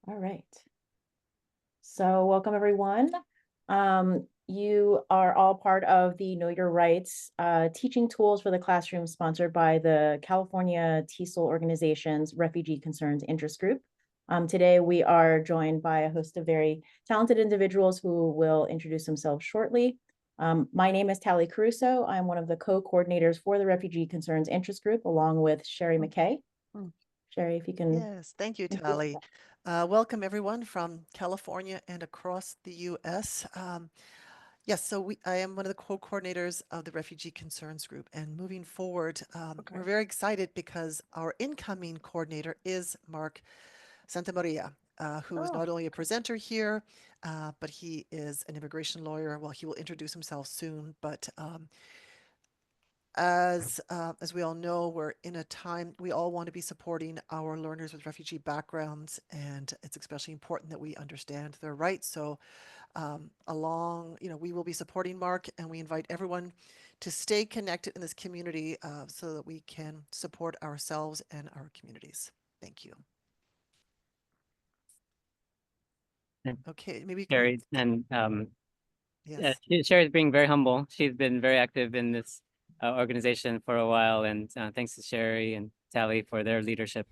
All right. So welcome, everyone. You are all part of the Know Your Rights teaching tools for the classroom sponsored by the California TESOL organization's Refugee Concerns Interest Group. Today, we are joined by a host of very talented individuals who will introduce themselves shortly. My name is Tally Caruso. I'm one of the co-coordinators for the Refugee Concerns Interest Group, along with Sherry McKay. Sherry, if you can. Yes, thank you, Tally. Welcome everyone from California and across the U.S. Yes, so I am one of the co-coordinators of the Refugee Concerns Group, and moving forward, we're very excited because our incoming coordinator is Mark Santamaria, who is not only a presenter here, but he is an immigration lawyer. Well, he will introduce himself soon, but as we all know, we're in a time we all want to be supporting our learners with refugee backgrounds, and it's especially important that we understand their rights. So we will be supporting Mark, and we invite everyone to stay connected in this community so that we can support ourselves and our communities. Thank you. Okay, maybe Sherry, and yes. Sherry's being very humble. She's been very active in this organization for a while, and thanks to Sherry and Tally for their leadership.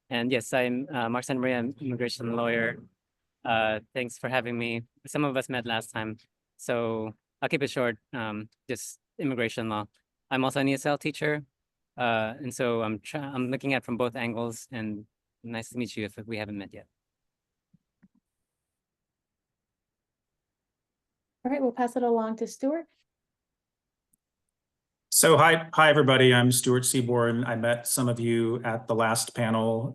And yes, I'm Mark Santamaria, I'm an immigration lawyer. Thanks for having me. Some of us met last time, so I'll keep it short. Just immigration law. I'm also an ESL teacher, and so I'm looking at from both angles. And nice to meet you if we haven't met yet. All right, we'll pass it along to Stuart. So hi everybody. I'm Stuart Seaborn. I met some of you at the last panel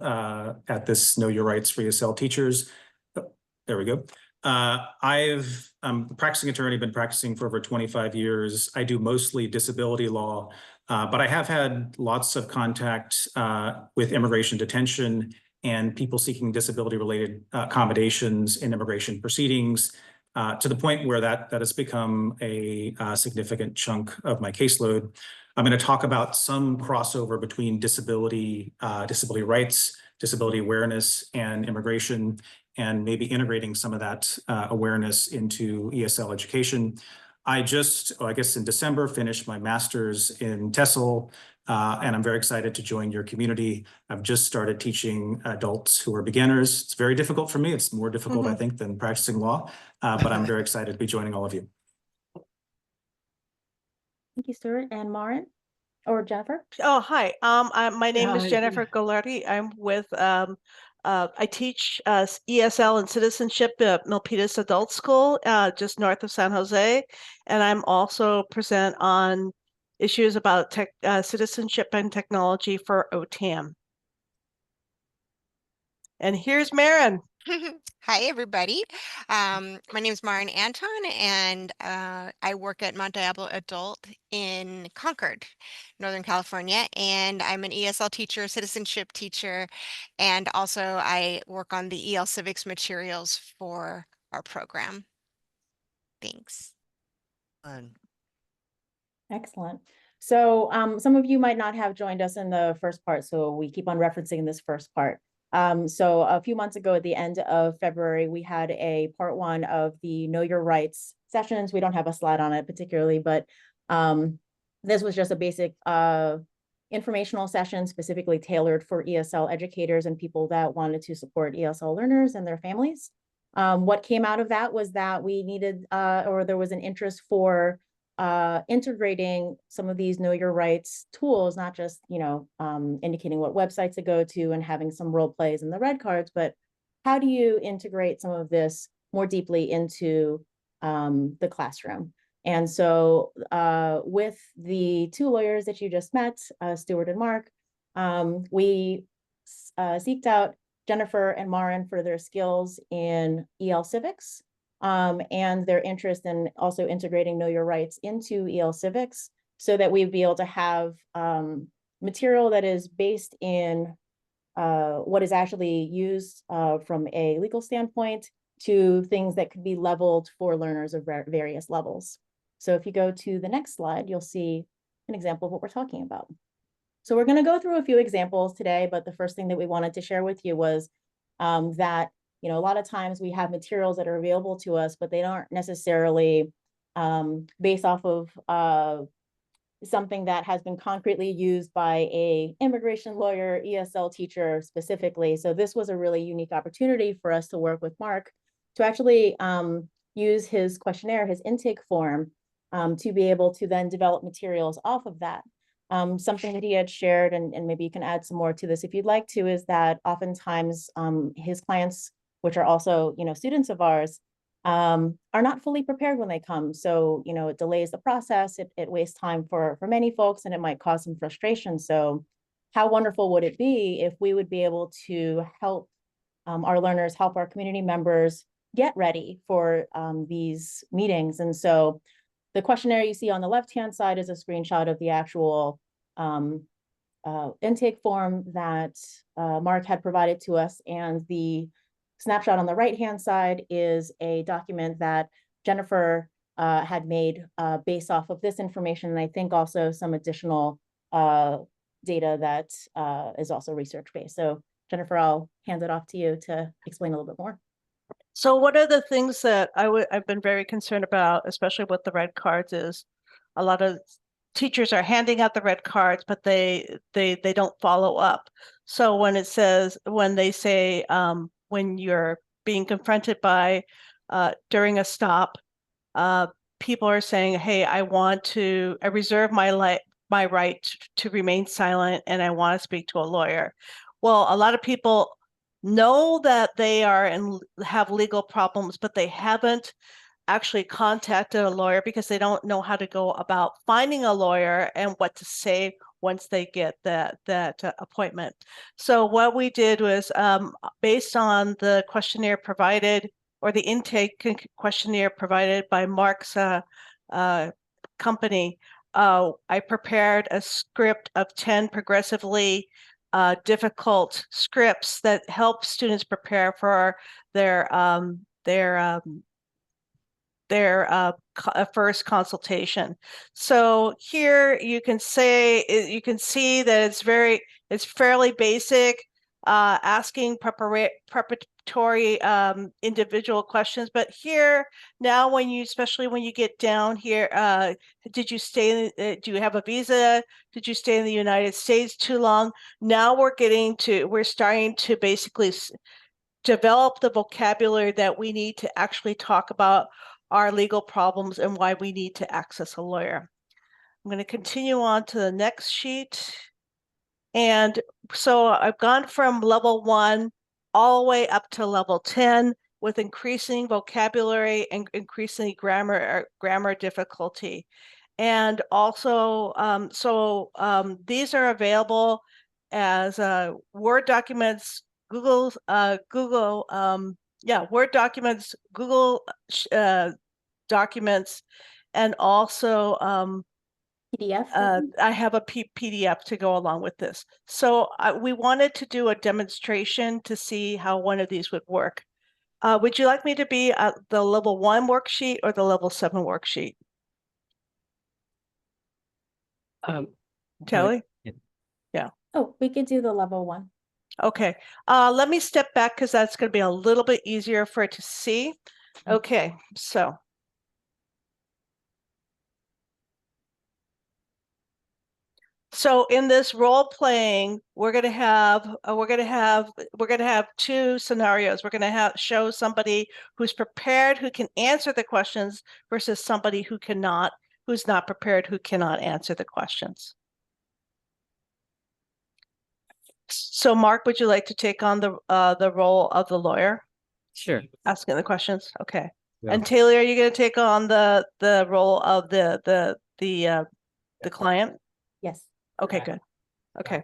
at this Know Your Rights for ESL teachers. Oh, there we go. I'm a practicing attorney, been practicing for over 25 years. I do mostly disability law, but I have had lots of contact with immigration detention and people seeking disability-related accommodations in immigration proceedings. To the point where that has become a significant chunk of my caseload. I'm going to talk about some crossover between disability rights, disability awareness, and immigration, and maybe integrating some of that awareness into ESL education. I guess in December, finished my master's in TESOL, and I'm very excited to join your community. I've just started teaching adults who are beginners. It's very difficult for me. It's more difficult, I think, than practicing law, but I'm very excited to be joining all of you. Thank you, Stuart. And Marin or Jennifer? Oh, hi. My name is Jennifer Golardi. I'm with, I teach ESL and citizenship at Milpitas Adult School, just north of San Jose. And I'm also present on issues about citizenship and technology for OTAM. And here's Marin. Hi, everybody. My name is Marin Anton, and I work at Mount Diablo Adult in Concord, Northern California, and I'm an ESL teacher, citizenship teacher, and also I work on the EL Civics materials for our program. Thanks. Excellent. So some of you might not have joined us in the first part, so we keep on referencing this first part. So a few months ago at the end of February, we had a part one of the Know Your Rights sessions. We don't have a slide on it particularly, but this was just a basic informational session specifically tailored for ESL educators and people that wanted to support ESL learners and their families. What came out of that was that we needed, or there was an interest for integrating some of these Know Your Rights tools, not just, indicating what websites to go to and having some role plays in the red cards, but how do you integrate some of this more deeply into the classroom? And so with the two lawyers that you just met, Stuart and Mark, we seeked out Jennifer and Marin for their skills in EL Civics, and their interest in also integrating Know Your Rights into EL Civics so that we'd be able to have material that is based in what is actually used from a legal standpoint to things that could be leveled for learners of various levels. So if you go to the next slide, you'll see an example of what we're talking about. So we're going to go through a few examples today, but the first thing that we wanted to share with you was that you know, a lot of times we have materials that are available to us, but they aren't necessarily based off of something that has been concretely used by a immigration lawyer, ESL teacher specifically. So this was a really unique opportunity for us to work with Mark to actually use his questionnaire, his intake form, to be able to then develop materials off of that. Something that he had shared, and maybe you can add some more to this if you'd like to, is that oftentimes his clients, which are also, you know, students of ours, are not fully prepared when they come. So, you know, it delays the process, it wastes time for many folks, and it might cause some frustration. So how wonderful would it be if we would be able to help our learners, help our community members get ready for these meetings? And so the questionnaire you see on the left-hand side is a screenshot of the actual intake form that Mark had provided to us, and the snapshot on the right-hand side is a document that Jennifer had made based off of this information, and I think also some additional data that is also research-based. So Jennifer, I'll hand it off to you to explain a little bit more. So one of the things that I've been very concerned about, especially with the red cards, is a lot of teachers are handing out the red cards, but they don't follow up. So when it says, when they say, when you're being confronted by during a stop, people are saying, hey, I reserve my right to remain silent, and I want to speak to a lawyer. Well, a lot of people know that they are and have legal problems, but they haven't actually contacted a lawyer because they don't know how to go about finding a lawyer and what to say once they get that appointment. So what we did was, based on the questionnaire provided, or the intake questionnaire provided by Mark's company, I prepared a script of 10 progressively difficult scripts that help students prepare for their first consultation. So here you can see that it's fairly basic, asking preparatory individual questions. But here now, especially when you get down here, do you have a visa? Did you stay in the United States too long? Now we're starting to basically develop the vocabulary that we need to actually talk about our legal problems and why we need to access a lawyer. I'm going to continue on to the next sheet. And so I've gone from level 1 all the way up to level 10 with increasing vocabulary and increasing grammar difficulty. And also, these are available as Word documents, Word documents, Google documents, and also PDF. I have a PDF to go along with this. So we wanted to do a demonstration to see how one of these would work. Would you like me to be at the level 1 worksheet or the level 7 worksheet? Kelly? Yeah. Oh, we could do the level 1. Okay, let me step back because that's going to be a little bit easier for it to see. Okay, so in this role playing, we're going to have 2 scenarios. We're going to show somebody who's prepared, who can answer the questions, versus somebody who's not prepared, who cannot answer the questions. So Mark, would you like to take on the role of the lawyer? Sure. Asking the questions? Okay. Yeah. And Taylor, are you going to take on the role of the client? Yes. Okay, good. Okay.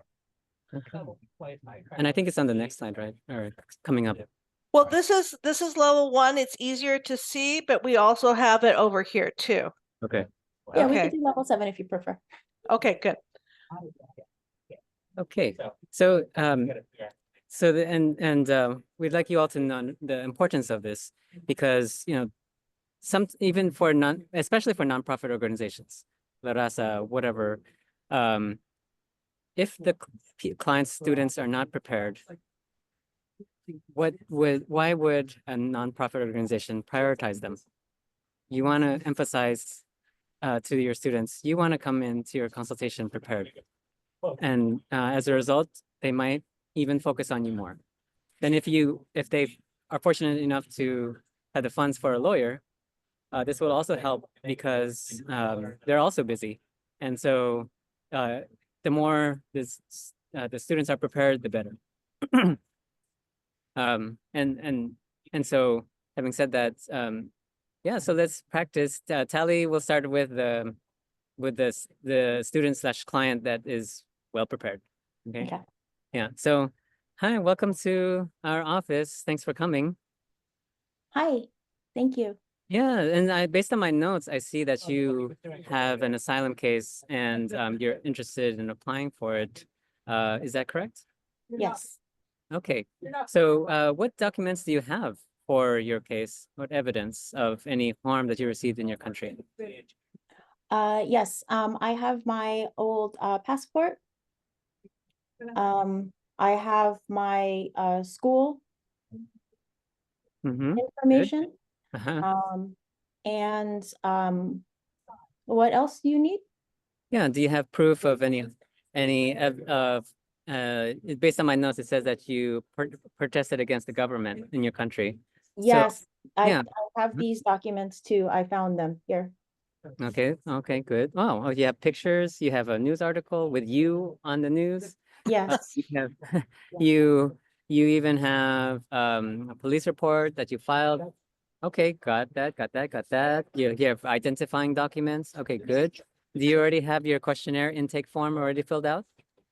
And I think it's on the next slide, right? Or coming up. Well, this is level 1. It's easier to see, but we also have it over here too. Okay. Yeah, we Okay. could do level 7 if you prefer. Okay, good. Okay. So we'd like you all to know the importance of this, because even for especially for nonprofit organizations, La Raza, whatever, if the client's students are not prepared, why would a nonprofit organization prioritize them? You want to emphasize to your students, you want to come into your consultation prepared. And as a result, they might even focus on you more. Then if they are fortunate enough to have the funds for a lawyer, this will also help because they're also busy. And so the more the students are prepared, the better. And so having said that, yeah, so let's practice. Tally, we'll start with the student / client that is well prepared. Okay. Yeah. So hi, welcome to our office. Thanks for coming. Hi, thank you. Yeah, and based on my notes, I see that you have an asylum case and you're interested in applying for it. Is that correct? Yes. Okay. So what documents do you have for your case? What evidence of any harm that you received in your country? Yes, I have my old passport. I have my school Mm-hmm. information. Uh-huh. And what else do you need? Yeah, do you have proof of based on my notes, it says that you protested against the government in your country. Yes, yeah. I have these documents too. I found them here. Okay, good. Oh, you have pictures, you have a news article with you on the news. Yes. You have you even have a police report that you filed. Okay, got that. You have identifying documents. Okay, good. Do you already have your questionnaire intake form already filled out?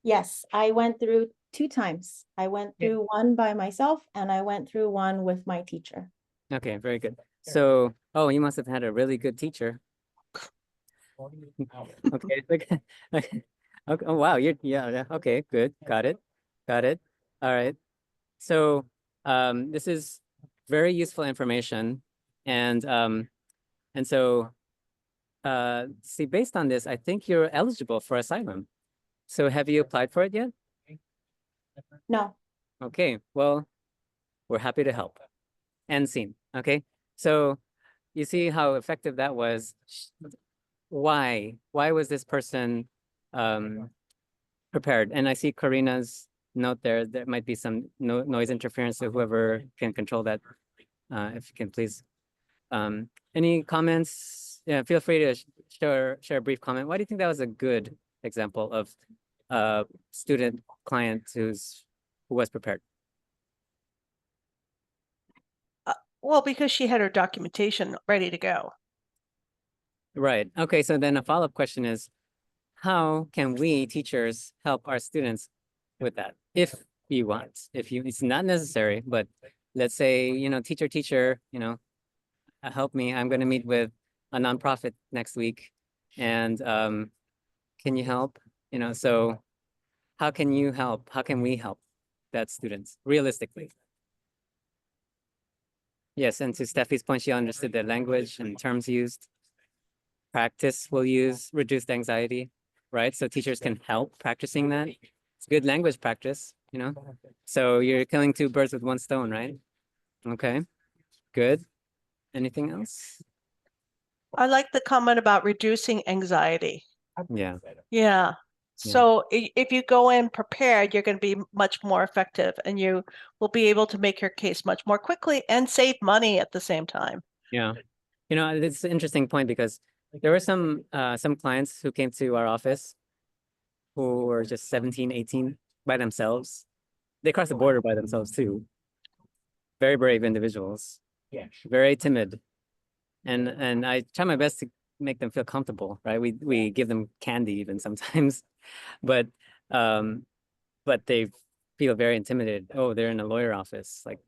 Yes, I went through 2 times. I went Yeah. through one by myself and I went through one with my teacher. Okay, very good. So, oh, you must have had a really good teacher. Okay, okay. Okay. Oh, wow, yeah, okay, good. Got it. All right. So, this is very useful information. And so, see, based on this, I think you're eligible for asylum. So have you applied for it yet? No. Okay, well, we're happy to help. End scene. Okay, so you see how effective that was. Why was this person prepared? And I see Karina's note there. There might be some noise interference, so whoever can control that, if you can please. Any comments? Yeah, feel free to share a brief comment. Why do you think that was a good example of student client who was prepared? Well, because she had her documentation ready to go. Right. Okay. So then a follow-up question is, how can we teachers help our students with that? If you want, it's not necessary, but let's say, teacher, help me. I'm going to meet with a nonprofit next week, and can you help? So how can you help? How can we help that students realistically? Yes, and to Steffi's point, she understood the language and terms used. Practice will use reduced anxiety, right? So teachers can help practicing that. It's good language practice, So you're killing 2 birds with 1 stone, right? Okay, good. Anything else? I like the comment about reducing anxiety. Yeah. Yeah. So if you go in prepared, you're going to be much more effective and you will be able to make your case much more quickly and save money at the same time. Yeah. It's an interesting point because there were some clients who came to our office who were just 17, 18 by themselves. They crossed the border by themselves too. Very brave individuals. Yeah. Very timid. And I try my best to make them feel comfortable, right? We give them candy even sometimes, but they feel very intimidated. Oh, they're in a lawyer office, like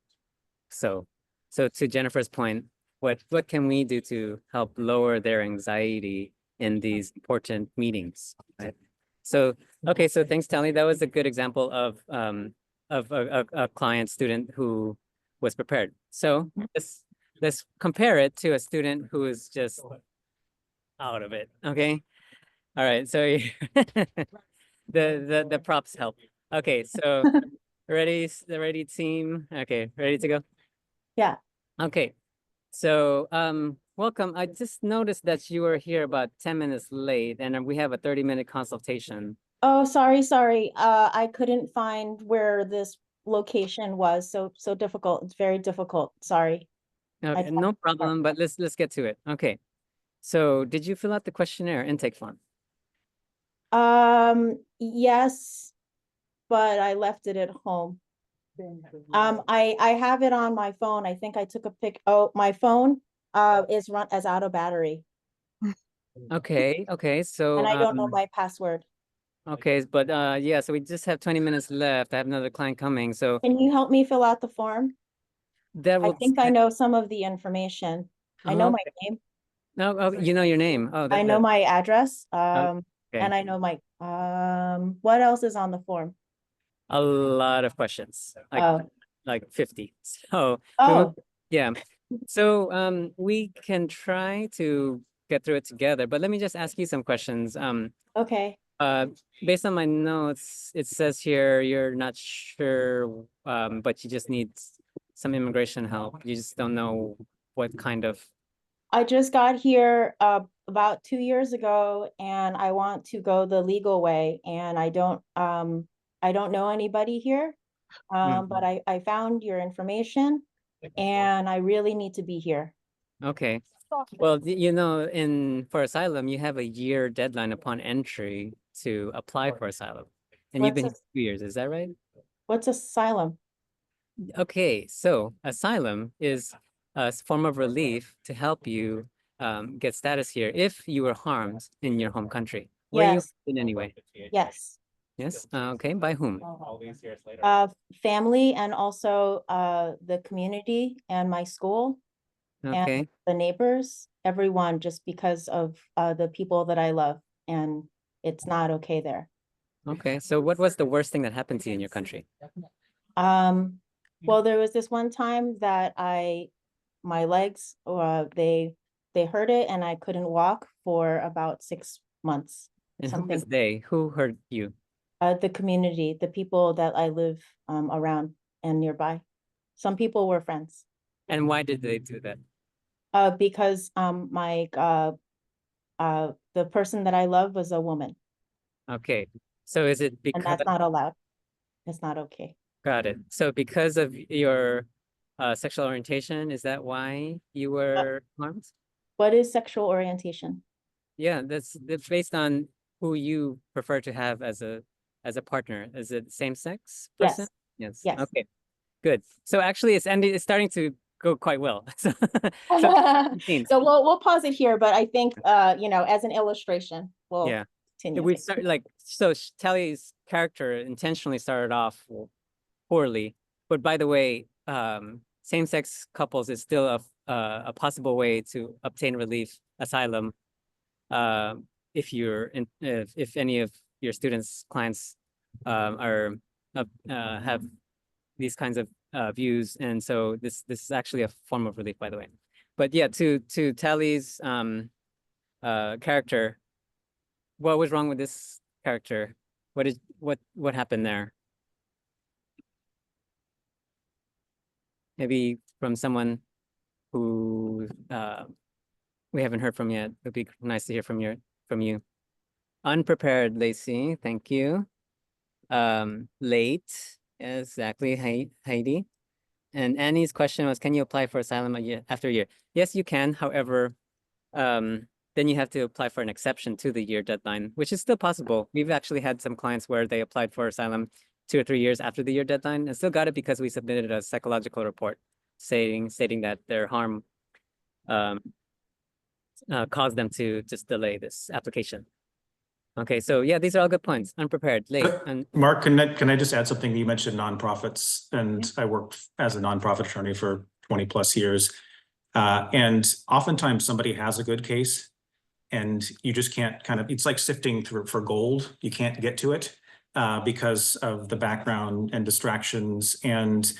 so. So to Jennifer's point, what can we do to help lower their anxiety in these important meetings, right? So okay, so thanks, Tally. That was a good example of a client student who was prepared. So let's compare it to a student who is just out of it. Okay. All right. So the props help. Okay. So ready team? Okay, ready to go? Yeah. Okay. So, welcome. I just noticed that you were here about 10 minutes late and we have a 30-minute consultation. Oh, sorry. I couldn't find where this location was. So difficult. It's very difficult. Sorry. Okay, no problem, but let's get to it. Okay. So, did you fill out the questionnaire intake form? Yes, but I left it at home. I have it on my phone. I think I took a pic. Oh, my phone is out of battery, Okay. So, and I don't know my password. okay, but yeah, so we just have 20 minutes left. I have another client coming, so Can you help me fill out the form? that I will think I know some of the information. I know my name. No, oh, you know your name. Oh, I know my address. okay. And I know my what else is on the form? A lot of questions, like 50. So Oh, yeah. So we can try to get through it together, but let me just ask you some questions. okay. Based on my notes, it says here you're not sure, but you just need some immigration help. You just don't know what kind of. I just got here about 2 years ago, and I want to go the legal way, and I don't know anybody here. But I found your information, and I really need to be here. Okay. Well, you know, for asylum, you have a year deadline upon entry to apply for asylum. And you've been here 2 years, is that right? What's asylum? Okay, so asylum is a form of relief to help you get status here if you were harmed in your home country. Were you Yes. in any way? Yes. Yes. Okay. By whom? Family, and also the community and my school Okay. and the neighbors, everyone, just because of the people that I love, and it's not okay there. Okay. So what was the worst thing that happened to you in your country? Well, there was this one time that my legs, they hurt it, and I couldn't walk for about 6 months. And who was they? Who hurt you? The community, the people that I live around and nearby. Some people were friends. And why did they do that? Because the person that I love was a woman, Okay. So is it and because that's not allowed. It's not okay. got it. So because of your sexual orientation, is that why you were harmed? What is sexual orientation? Yeah, that's based on who you prefer to have as a partner. Is it same sex person? Yes. Yes. Okay. Good. So actually it's starting to go quite well. So So we'll pause it here, but I think as an illustration, we'll continue. We start so Tally's character intentionally started off poorly, but by the way, same-sex couples is still a possible way to obtain relief, asylum, if any of your students' clients have these kinds of views, and so this is actually a form of relief, by the way. But yeah, to Tally's character, what was wrong with this character? What happened there? Maybe from someone who we haven't heard from yet. It'd be nice to hear from you. Unprepared, Lacey. Thank you. Late. Exactly, Heidi. And Annie's question was, can you apply for asylum after a year? Yes, you can. However, then you have to apply for an exception to the year deadline, which is still possible. We've actually had some clients where they applied for asylum 2 or 3 years after the year deadline and still got it because we submitted a psychological report stating that their harm caused them to just delay this application. Okay, so yeah, these are all good points. Unprepared, late. And Mark, can I just add something? You mentioned nonprofits, and I worked as a nonprofit attorney for 20 plus years. And oftentimes somebody has a good case and you just can't it's like sifting through for gold. You can't get to it because of the background and distractions. And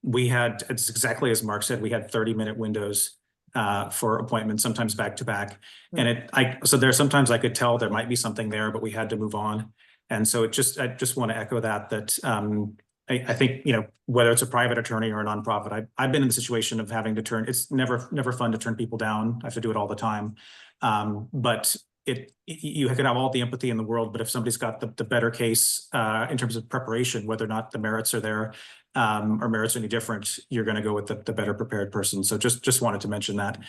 it's exactly as Mark said, we had 30-minute windows for appointments, sometimes back to back. And so there sometimes I could tell there might be something there, but we had to move on. And so I just want to echo that I think, whether it's a private attorney or a nonprofit, I've been in the situation of having to turn, it's never fun to turn people down. I have to do it all the time. But you can have all the empathy in the world, but if somebody's got the better case in terms of preparation, whether or not the merits are there or merits are any different, you're going to go with the better prepared person. So just wanted to mention that.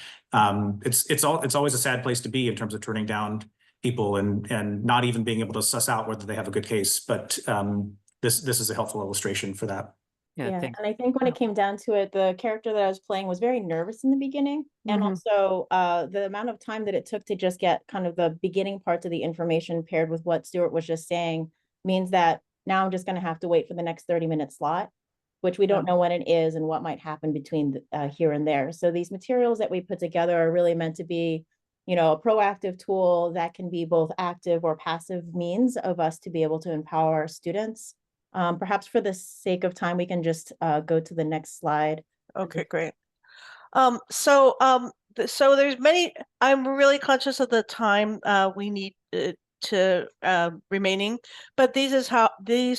It's always a sad place to be in terms of turning down people and not even being able to suss out whether they have a good case. But this is a helpful illustration for that. Yeah, thanks. and I think when it came down to it, the character that I was playing was very nervous in the beginning. And also the amount of time that it took to just get kind of the beginning parts of the information paired with what Stuart was just saying means that now I'm just going to have to wait for the next 30-minute slot, which we don't know when it is and what might happen between here and there. So these materials that we put together are really meant to be, a proactive tool that can be both active or passive means of us to be able to empower our students. Perhaps for the sake of time, we can just go to the next slide. Okay, great. So there's many, I'm really conscious of the time we need to remaining, but these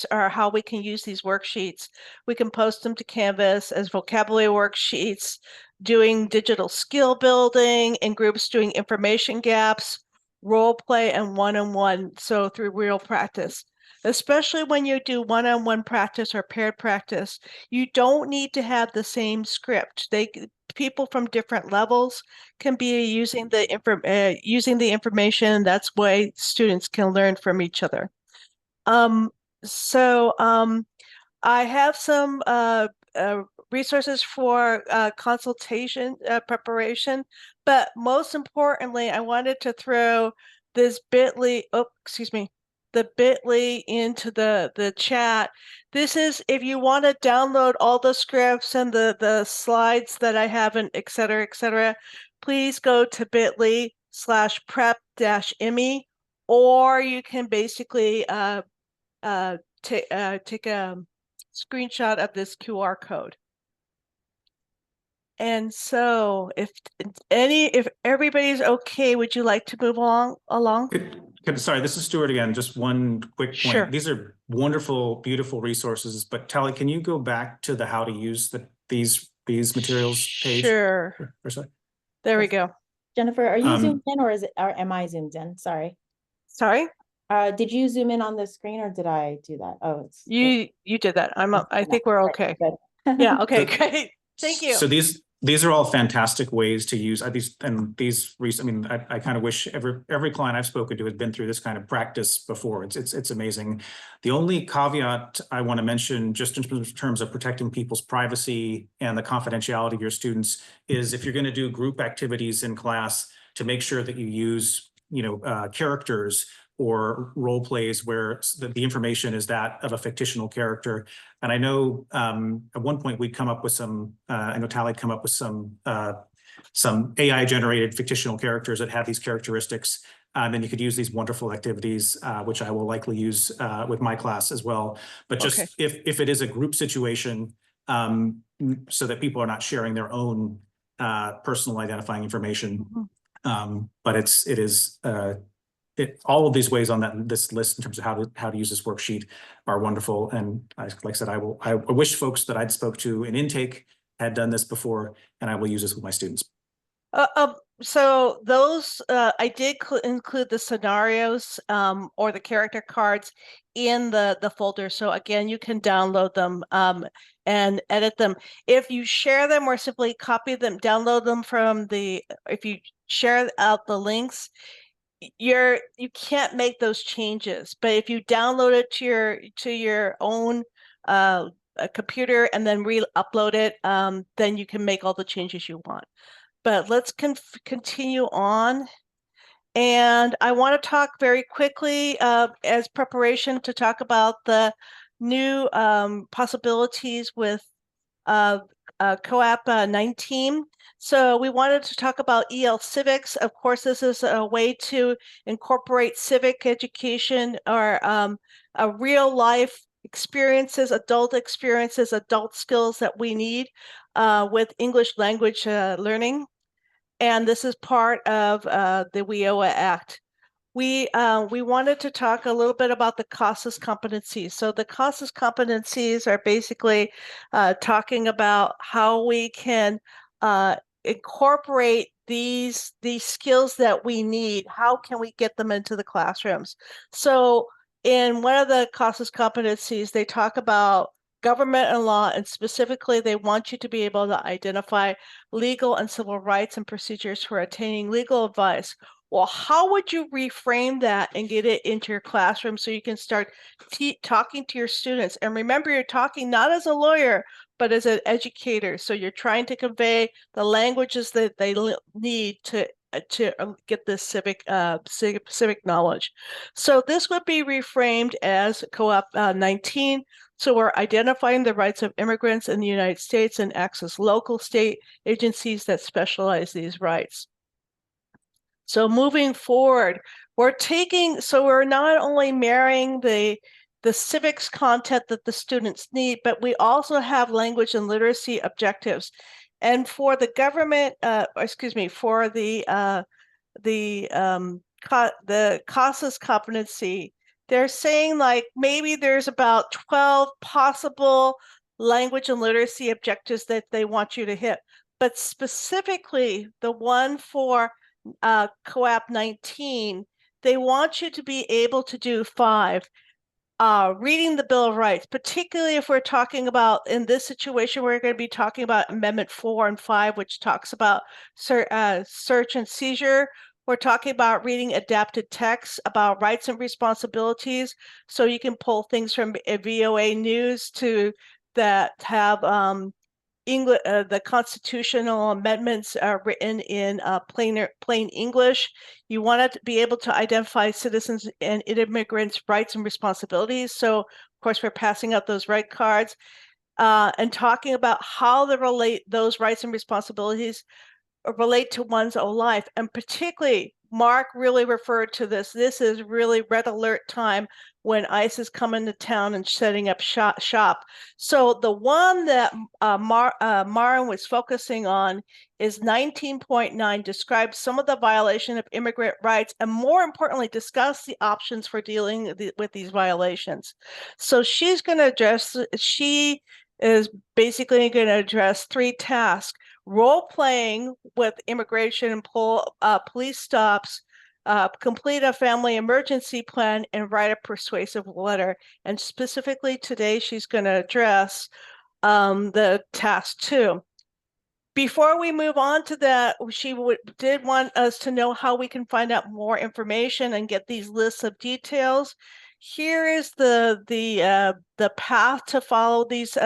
are how we can use these worksheets. We can post them to Canvas as vocabulary worksheets, doing digital skill building in groups, doing information gaps, role play, and one-on-one, so through real practice. Especially when you do one-on-one practice or paired practice, you don't need to have the same script. People from different levels can be using the information. That's why students can learn from each other. I have some resources for consultation preparation, but most importantly, I wanted to throw this bit.ly, the bit.ly into the chat. This is if you want to download all the scripts and the slides that I have, and et cetera, please go to bit.ly/prep-IMMY, or you can basically take a screenshot of this QR code. And so if everybody's okay, would you like to move along? Sorry, this is Stuart again. Just one quick point. Sure. These are wonderful, beautiful resources, but Tally, can you go back to the how to use these materials page? Sure. There we go. Jennifer, are you zoomed in or am I zoomed in? Sorry. Sorry? Did you zoom in on the screen or did I do that? Oh, you did that. I think we're okay. Good. Yeah, okay, great. Thank you. So these are all fantastic ways to use these. I kind of wish every client I've spoken to had been through this kind of practice before. It's amazing. The only caveat I want to mention, just in terms of protecting people's privacy and the confidentiality of your students, is if you're going to do group activities in class, to make sure that you use characters or role plays where the information is that of a fictional character. And I know at one point we'd come up with I know Tally come up with some AI generated fictional characters that have these characteristics. And then you could use these wonderful activities, which I will likely use with my class as well. But just if it is a group situation, so that people are not sharing their own personal identifying information. But it is all of these ways on this list in terms of how to use this worksheet are wonderful. And like I said, I wish folks that I'd spoke to in intake had done this before, and I will use this with my students. So those I did include the scenarios or the character cards in the folder. So again, you can download them and edit them. If you share them or simply copy them, download them from if you share out the links, you can't make those changes. But if you download it to your own computer and then re-upload it, then you can make all the changes you want. But let's continue on. And I want to talk very quickly as preparation to talk about the new possibilities with COAP 19. So we wanted to talk about EL Civics. Of course, this is a way to incorporate civic education or real life experiences, adult skills that we need with English language learning. And this is part of the WIOA Act. we wanted to talk a little bit about the CASAS competencies. So the CASAS competencies are basically talking about how we can incorporate these skills that we need. How can we get them into the classrooms? So in one of the CASAS competencies, they talk about government and law, and specifically they want you to be able to identify legal and civil rights and procedures for attaining legal advice. Well, how would you reframe that and get it into your classroom so you can start talking to your students? And remember, you're talking not as a lawyer, but as an educator. So you're trying to convey the languages that they need to get this civic knowledge. So this would be reframed as co-op 19. So we're identifying the rights of immigrants in the United States and access local state agencies that specialize these rights. So moving forward, we're not only marrying the civics content that the students need, but we also have language and literacy objectives. And for the government, for the CASAS competency, they're saying like maybe there's about 12 possible language and literacy objectives that they want you to hit. But specifically, the one for COAP 19, they want you to be able to do 5. Reading the Bill of Rights, particularly if we're talking about, in this situation, we're going to be talking about Amendment 4 and 5, which talks about search and seizure. We're talking about reading adapted text about rights and responsibilities. So you can pull things from VOA News that have English, the constitutional amendments are written in plain English. You want to be able to identify citizens and immigrants' rights and responsibilities. So, of course, we're passing out those right cards and talking about how those rights and responsibilities relate to one's own life. And particularly, Mark really referred to this. This is really red alert time when ICE is coming to town and setting up shop. So the one that Maren was focusing on is 19.9, describes some of the violation of immigrant rights, and more importantly, discuss the options for dealing with these violations. So she is basically going to address 3 tasks: role-playing with immigration and police stops, complete a family emergency plan, and write a persuasive letter. And specifically today, she's going to address the task 2. Before we move on to that, she did want us to know how we can find out more information and get these lists of details. Here is the path to follow these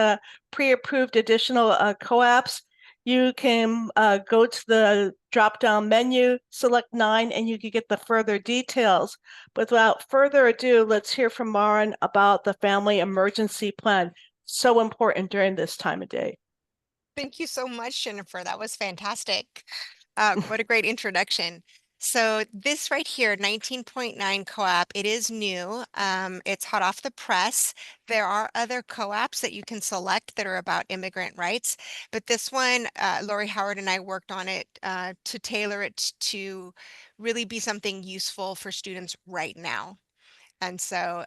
pre-approved additional co-ops. You can go to the drop-down menu, select 9, and you can get the further details. But without further ado, let's hear from Maren about the family emergency plan. So important during this time of day. Thank you so much, Jennifer. That was fantastic. What a great introduction. So this right here, 19.9 co-op, it is new. It's hot off the press. There are other co-ops that you can select that are about immigrant rights, but this one, Lori Howard and I worked on it to tailor it to really be something useful for students right now. And so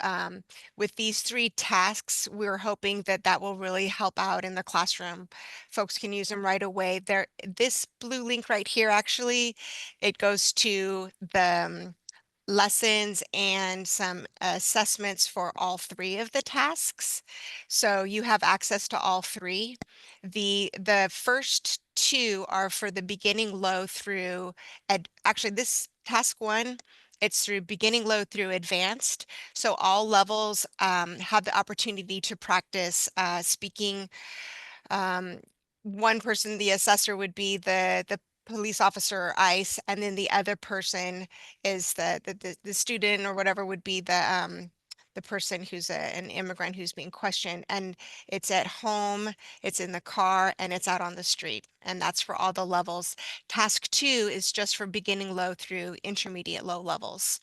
with these 3 tasks, we're hoping that that will really help out in the classroom. Folks can use them right away. This blue link right here, actually, it goes to the lessons and some assessments for all 3 of the tasks. So you have access to all 3. The first 2 are for the beginning low through, actually this task 1, it's through beginning low through advanced. So all levels have the opportunity to practice speaking. One person, the assessor, would be the police officer or ICE, and then the other person is the student or whatever would be the person who's an immigrant who's being questioned. And it's at home, it's in the car, and it's out on the street. And that's for all the levels. Task 2 is just for beginning low through intermediate low levels.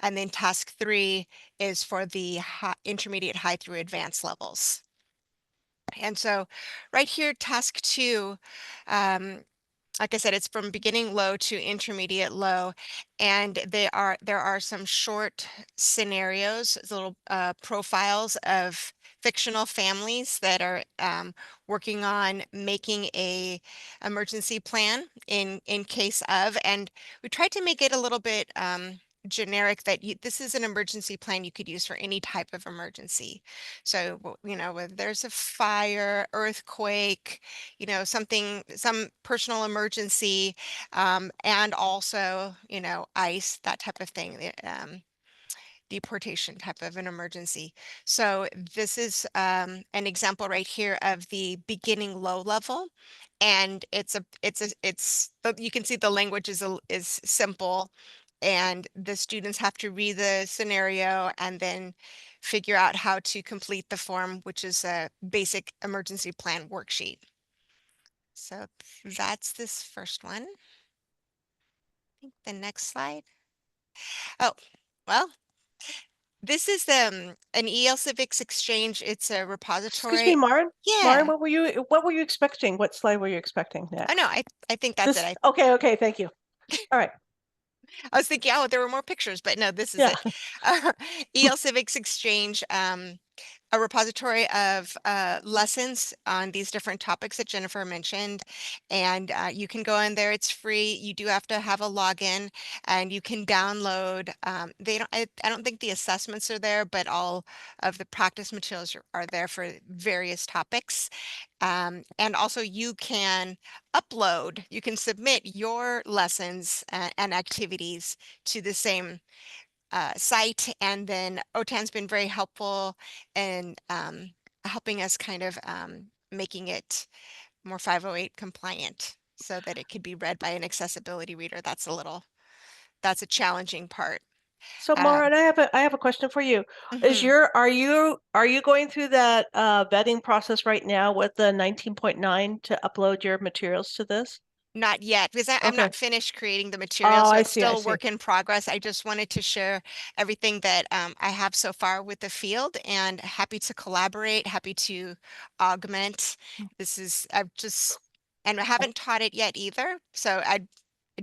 And then task 3 is for the intermediate high through advanced levels. And so right here, task 2, like I said, it's from beginning low to intermediate low, and there are some short scenarios, little profiles of fictional families that are working on making a emergency plan in case of, and we tried to make it a little bit generic that this is an emergency plan you could use for any type of emergency. So, you know, whether there's a fire, earthquake, you know, some personal emergency, and also, you know, ICE, that type of thing, deportation type of an emergency. So this is an example right here of the beginning low level. And you can see the language is simple, and the students have to read the scenario and then figure out how to complete the form, which is a basic emergency plan worksheet. So that's this first one. I think the next slide. Oh, well, this is an EL Civics Exchange. It's a repository. Excuse me, Maren. Yeah. Maren, what were you expecting? What slide were you expecting next? Oh no, I think that's it. Okay, thank you. All right. I was thinking, oh, there were more pictures, but no, this is Yeah. it. EL Civics Exchange, a repository of lessons on these different topics that Jennifer mentioned. And you can go in there, it's free. You do have to have a login, and you can download, I don't think the assessments are there, but all of the practice materials are there for various topics. And also you can you can submit your lessons and activities to the same site, and then OTAN's been very helpful in helping us kind of making it more 508 compliant so that it could be read by an accessibility reader. That's a challenging part. So Maren, I have a question for you. Are you going through that vetting process right now with the 19.9 to upload your materials to this? Not yet, because I'm Okay. not finished creating the material, so I it's see, I still see. work in progress. I just wanted to share everything that I have so far with the field, and happy to collaborate, happy to augment. And I haven't taught it yet either, so it'd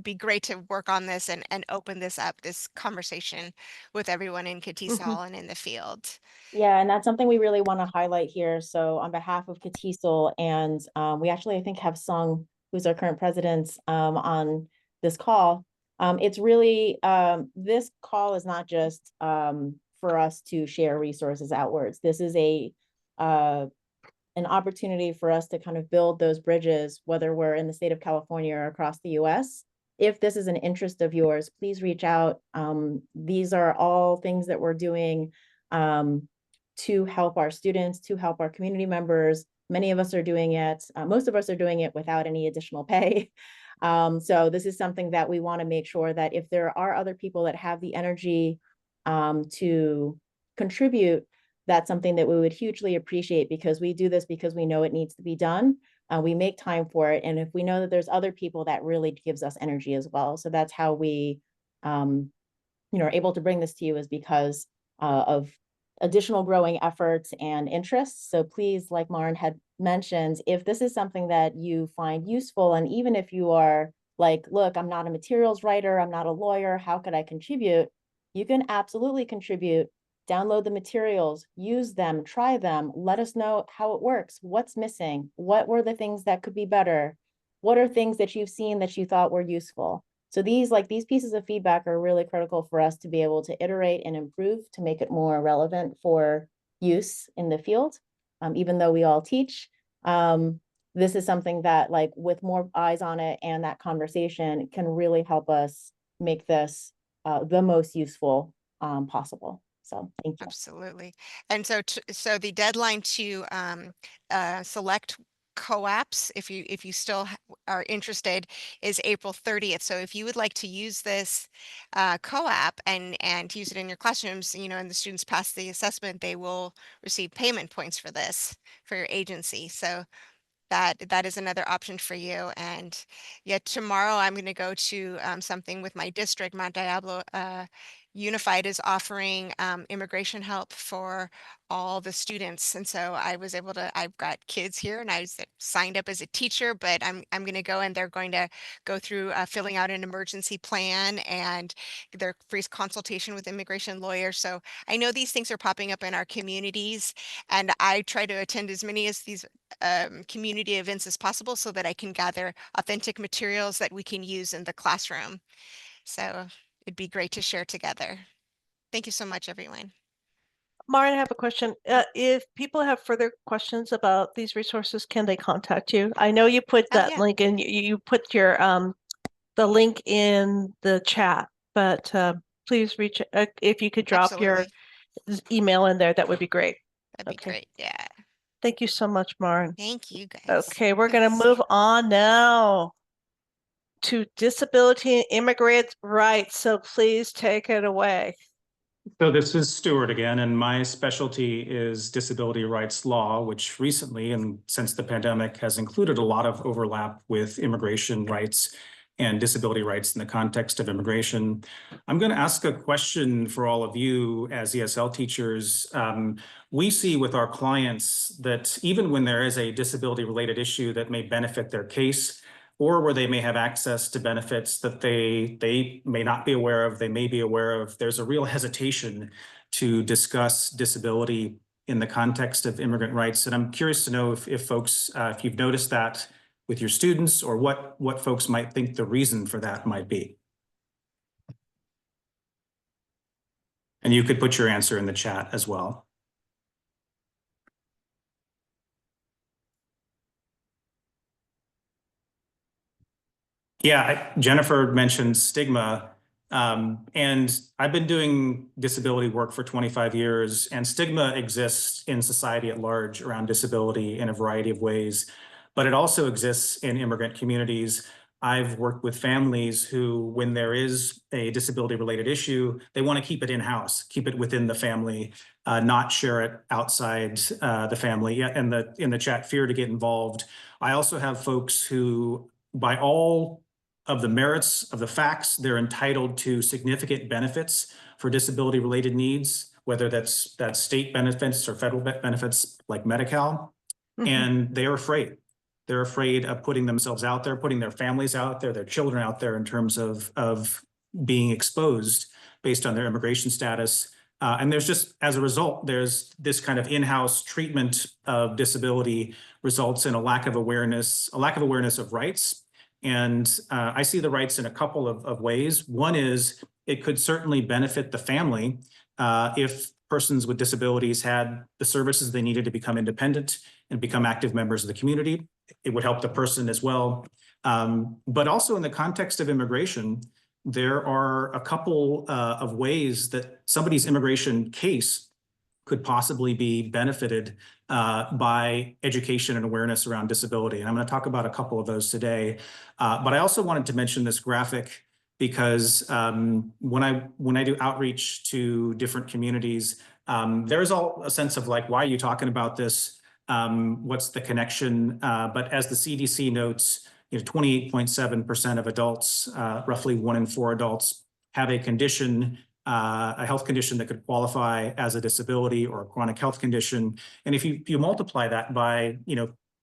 be great to work on this and open this up, this conversation with everyone in KTSL and in the field. Yeah, and that's something we really want to highlight here. So on behalf of KTSL, and we actually, I think, have Sung, who's our current president, on this call. It's really, this call is not just for us to share resources outwards. This is an opportunity for us to kind of build those bridges, whether we're in the state of California or across the US. If this is an interest of yours, please reach out. These are all things that we're doing to help our students, to help our community members. Many of us are doing it. Most of us are doing it without any additional pay. So this is something that we want to make sure that if there are other people that have the energy to contribute, that's something that we would hugely appreciate, because we do this because we know it needs to be done. We make time for it. And if we know that there's other people, that really gives us energy as well. So that's how we are able to bring this to you, is because of additional growing efforts and interests. So please, like Maren had mentioned, if this is something that you find useful, and even if you are like, look, I'm not a materials writer, I'm not a lawyer, how could I contribute? You can absolutely contribute. Download the materials, use them, try them, let us know how it works, what's missing, what were the things that could be better, what are things that you've seen that you thought were useful. So these pieces of feedback are really critical for us to be able to iterate and improve, to make it more relevant for use in the field. Even though we all teach, this is something that, like, with more eyes on it and that conversation, can really help us make this the most useful possible. So thank you. Absolutely. And so the deadline to select co-ops, if you still are interested, is April 30th. So if you would like to use this co-op and use it in your classrooms, and the students pass the assessment, they will receive payment points for this, for your agency. So that is another option for you. And yet tomorrow I'm going to go to something with my district, Mount Diablo Unified is offering immigration help for all the students. And so I was able to, I've got kids here and I was signed up as a teacher, but I'm going to go and they're going to go through filling out an emergency plan and their free consultation with immigration lawyers. So I know these things are popping up in our communities, and I try to attend as many of these community events as possible so that I can gather authentic materials that we can use in the classroom. So it'd be great to share together. Thank you so much, everyone. Marin, I have a question. If people have further questions about these resources, can they contact you? I know you put that yeah. link in, you put your the link in the chat, but please reach if you could drop your email in there, that would be great. That'd be great. Yeah. Thank you so much, Marin. Thank you, guys. Okay, we're gonna move on now to disability and immigrant rights. So please take it away. So this is Stuart again, and my specialty is disability rights law, which recently and since the pandemic has included a lot of overlap with immigration rights and disability rights in the context of immigration. I'm going to ask a question for all of you as ESL teachers. We see with our clients that even when there is a disability-related issue that may benefit their case, or where they may have access to benefits that they may not be aware of, they may be aware of, there's a real hesitation to discuss disability in the context of immigrant rights. And I'm curious to know if folks, if you've noticed that with your students, or what folks might think the reason for that might be. And you could put your answer in the chat as well. Yeah, Jennifer mentioned stigma, and I've been doing disability work for 25 years, and stigma exists in society at large around disability in a variety of ways, but it also exists in immigrant communities. I've worked with families who, when there is a disability-related issue, they want to keep it in-house, keep it within the family, not share it outside the family. Yeah, and in the chat, fear to get involved. I also have folks who, by all of the merits of the facts, they're entitled to significant benefits for disability-related needs, whether that's state benefits or federal benefits like Medi-Cal, and they're afraid. They're afraid of putting themselves out there, putting their families out there, their children out there in terms of being exposed based on their immigration status. And there's just, as a result, there's this kind of in-house treatment of disability results in a lack of awareness of rights. And I see the rights in a couple of ways. One is it could certainly benefit the family if persons with disabilities had the services they needed to become independent and become active members of the community. It would help the person as well. But also in the context of immigration, there are a couple of ways that somebody's immigration case could possibly be benefited by education and awareness around disability. And I'm going to talk about a couple of those today. But I also wanted to mention this graphic because when I do outreach to different communities, there is all a sense of like, why are you talking about this? What's the connection? But as the CDC notes, 28.7% of adults, roughly 1 in 4 adults, have a condition, a health condition that could qualify as a disability or a chronic health condition. And if you multiply that by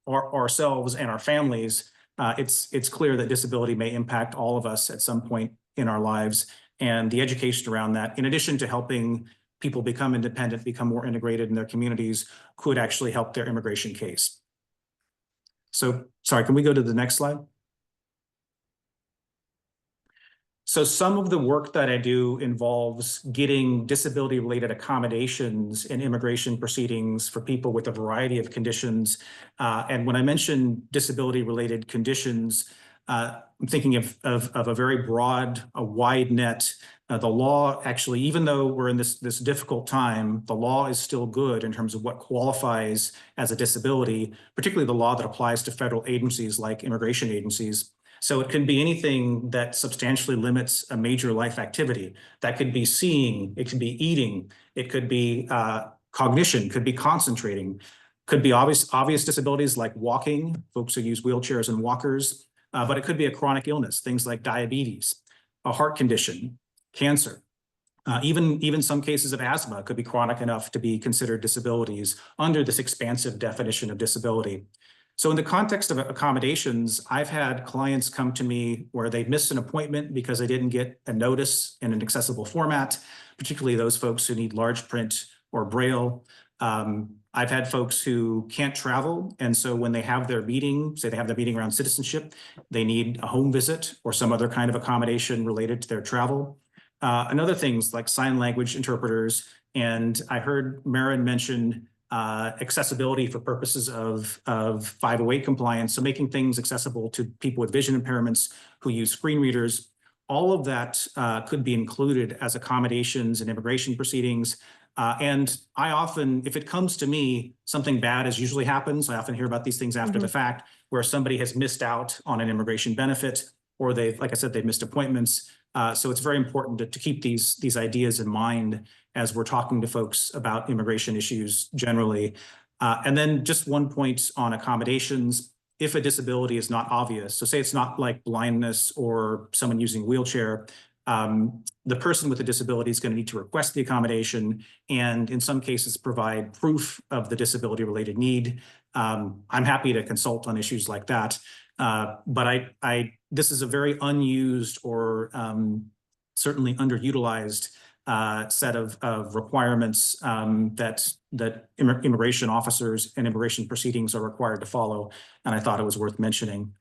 ourselves and our families, it's clear that disability may impact all of us at some point in our lives. And the education around that, in addition to helping people become independent, become more integrated in their communities, could actually help their immigration case. So, sorry, can we go to the next slide? So some of the work that I do involves getting disability-related accommodations in immigration proceedings for people with a variety of conditions. And when I mention disability-related conditions, I'm thinking of a very broad, a wide net. The law actually, even though we're in this difficult time, the law is still good in terms of what qualifies as a disability, particularly the law that applies to federal agencies like immigration agencies. So it can be anything that substantially limits a major life activity. That could be seeing, it could be eating, it could be cognition, could be concentrating, could be obvious disabilities like walking, folks who use wheelchairs and walkers, but it could be a chronic illness, things like diabetes, a heart condition, cancer, Even some cases of asthma could be chronic enough to be considered disabilities under this expansive definition of disability. So in the context of accommodations, I've had clients come to me where they missed an appointment because they didn't get a notice in an accessible format, particularly those folks who need large print or Braille. I've had folks who can't travel, and so when they have their meeting, say they have their meeting around citizenship, they need a home visit or some other kind of accommodation related to their travel. And other things like sign language interpreters. And I heard Maren mention accessibility for purposes of 508 compliance. So making things accessible to people with vision impairments who use screen readers. All of that could be included as accommodations in immigration proceedings. And I often, if it comes to me, something bad has usually happens. I often hear about these things after the fact, where somebody has missed out on an immigration benefit, or they've, like I said, they've missed appointments. So it's very important to keep these ideas in mind as we're talking to folks about immigration issues generally. And then just one point on accommodations, if a disability is not obvious, so say it's not like blindness or someone using a wheelchair, the person with the disability is going to need to request the accommodation and in some cases provide proof of the disability related need. I'm happy to consult on issues like that. But this is a very unused or certainly underutilized set of requirements that immigration officers and immigration proceedings are required to follow. And I thought it was worth mentioning.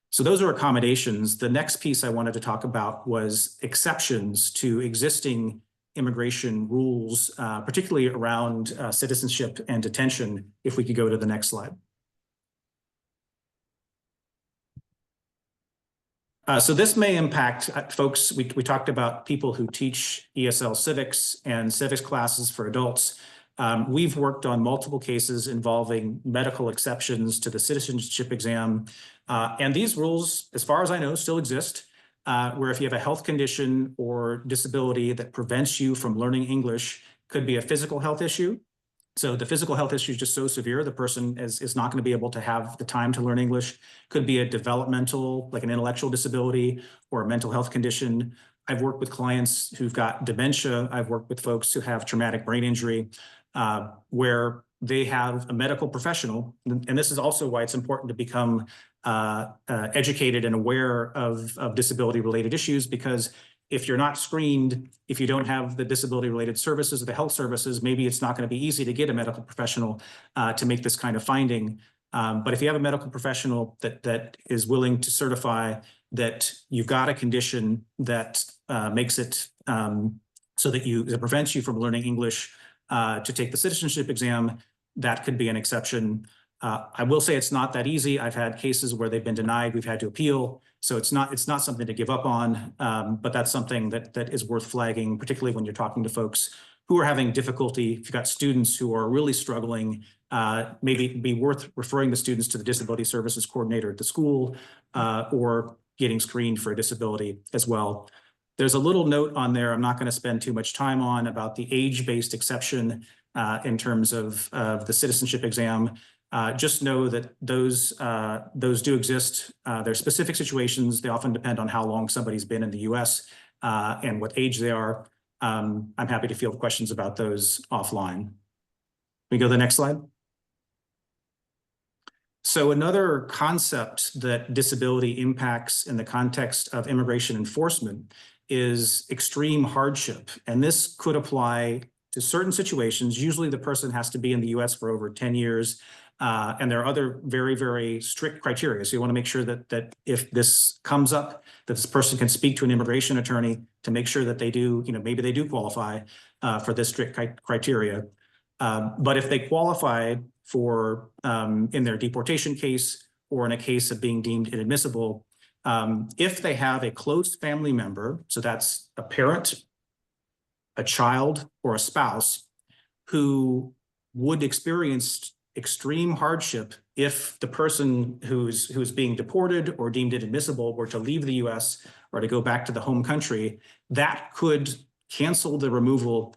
So those are accommodations. The next piece I wanted to talk about was exceptions to existing immigration rules, particularly around citizenship and detention. If we could go to the next slide. So this may impact folks. We talked about people who teach ESL civics and civics classes for adults. We've worked on multiple cases involving medical exceptions to the citizenship exam. And these rules, as far as I know, still exist, where if you have a health condition or disability that prevents you from learning English, could be a physical health issue. So the physical health issue is just so severe, the person is not going to be able to have the time to learn English. Could be a developmental, like an intellectual disability or a mental health condition. I've worked with clients who've got dementia. I've worked with folks who have traumatic brain injury, where they have a medical professional. And this is also why it's important to become educated and aware of disability-related issues, because if you're not screened, if you don't have the disability-related services or the health services, maybe it's not going to be easy to get a medical professional to make this kind of finding. But if you have a medical professional that is willing to certify that you've got a condition that makes it so that it prevents you from learning English to take the citizenship exam, that could be an exception. I will say it's not that easy. I've had cases where they've been denied. We've had to appeal. So it's not something to give up on, but that's something that is worth flagging, particularly when you're talking to folks who are having difficulty. If you've got students who are really struggling, maybe it'd be worth referring the students to the disability services coordinator at the school or getting screened for a disability as well. There's a little note on there I'm not going to spend too much time on about the age-based exception in terms of the citizenship exam. Just know that those do exist. There are specific situations. They often depend on how long somebody's been in the US and what age they are. I'm happy to field questions about those offline. We go to the next slide. So another concept that disability impacts in the context of immigration enforcement is extreme hardship. And this could apply to certain situations. Usually the person has to be in the US for over 10 years. And there are other very, very strict criteria. So you want to make sure that if this comes up, that this person can speak to an immigration attorney to make sure that they do, maybe they do qualify for this strict criteria. But if they qualify for in their deportation case or in a case of being deemed inadmissible, if they have a close family member, so that's a parent, a child, or a spouse who would experience extreme hardship if the person who's being deported or deemed inadmissible were to leave the US or to go back to the home country, that could cancel the removal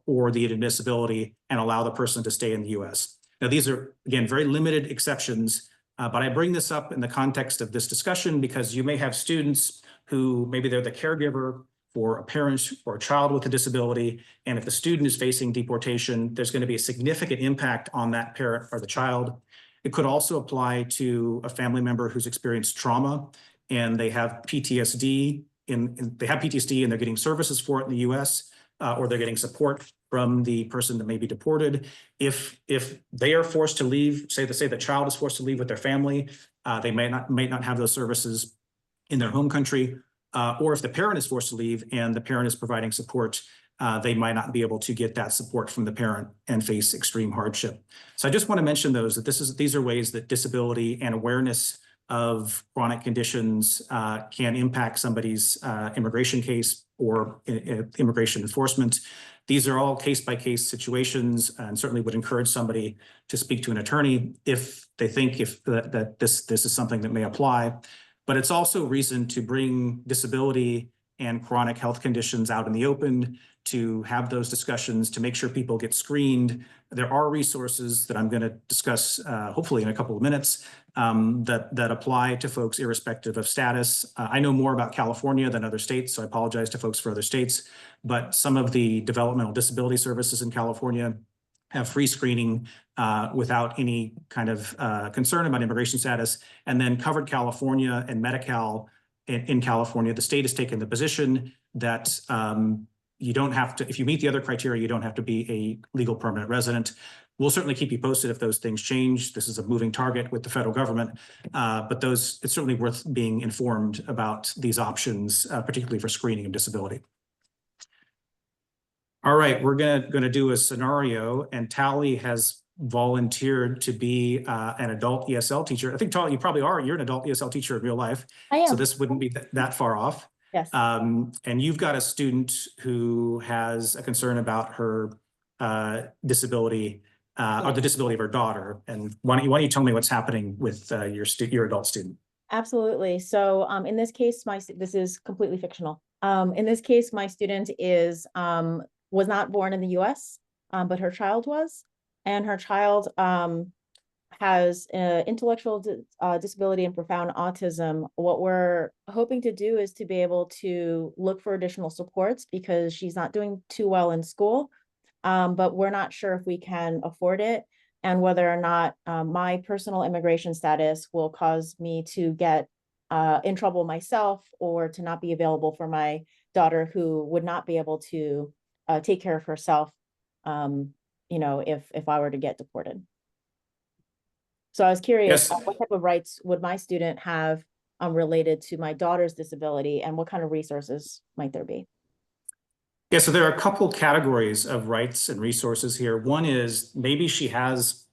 or the inadmissibility and allow the person to stay in the US. Now, these are, again, very limited exceptions, but I bring this up in the context of this discussion because you may have students who maybe they're the caregiver for a parent or a child with a disability. And if the student is facing deportation, there's going to be a significant impact on that parent or the child. It could also apply to a family member who's experienced trauma and they have PTSD and they're getting services for it in the US, or they're getting support from the person that may be deported. If they are forced to leave, say the child is forced to leave with their family, they may not have those services in their home country, or if the parent is forced to leave and the parent is providing support, they might not be able to get that support from the parent and face extreme hardship. So I just want to mention that these are ways that disability and awareness of chronic conditions can impact somebody's immigration case or immigration enforcement. These are all case-by-case situations, and certainly would encourage somebody to speak to an attorney if they think that this is something that may apply. But it's also reason to bring disability and chronic health conditions out in the open, to have those discussions, to make sure people get screened. There are resources that I'm going to discuss hopefully in a couple of minutes that apply to folks irrespective of status. I know more about California than other states, so I apologize to folks for other states, but some of the developmental disability services in California have free screening without any kind of concern about immigration status. And then Covered California and Medi-Cal in California, the state has taken the position that you don't have to, if you meet the other criteria, you don't have to be a legal permanent resident. We'll certainly keep you posted if those things change. This is a moving target with the federal government, but it's certainly worth being informed about these options, particularly for screening of disability. All right, we're gonna do a scenario, and Tally has volunteered to be an adult ESL teacher. I think, Tally, you probably are. You're an adult ESL teacher in real life. I am. So this wouldn't be that far off. Yes. And you've got a student who has a concern about her disability or the disability of her daughter. And why don't you tell me what's happening with your adult student? Absolutely. So in this case, this is completely fictional. In this case, my student was not born in the US, but her child was, and her child has intellectual disability and profound autism. What we're hoping to do is to be able to look for additional supports because she's not doing too well in school, but we're not sure if we can afford it and whether or not my personal immigration status will cause me to get in trouble myself or to not be available for my daughter who would not be able to take care of herself, if I were to get deported. So I was curious, Yes. what type of rights would my student have related to my daughter's disability, and what kind of resources might there be? Yeah, so there are a couple categories of rights and resources here. One is maybe she has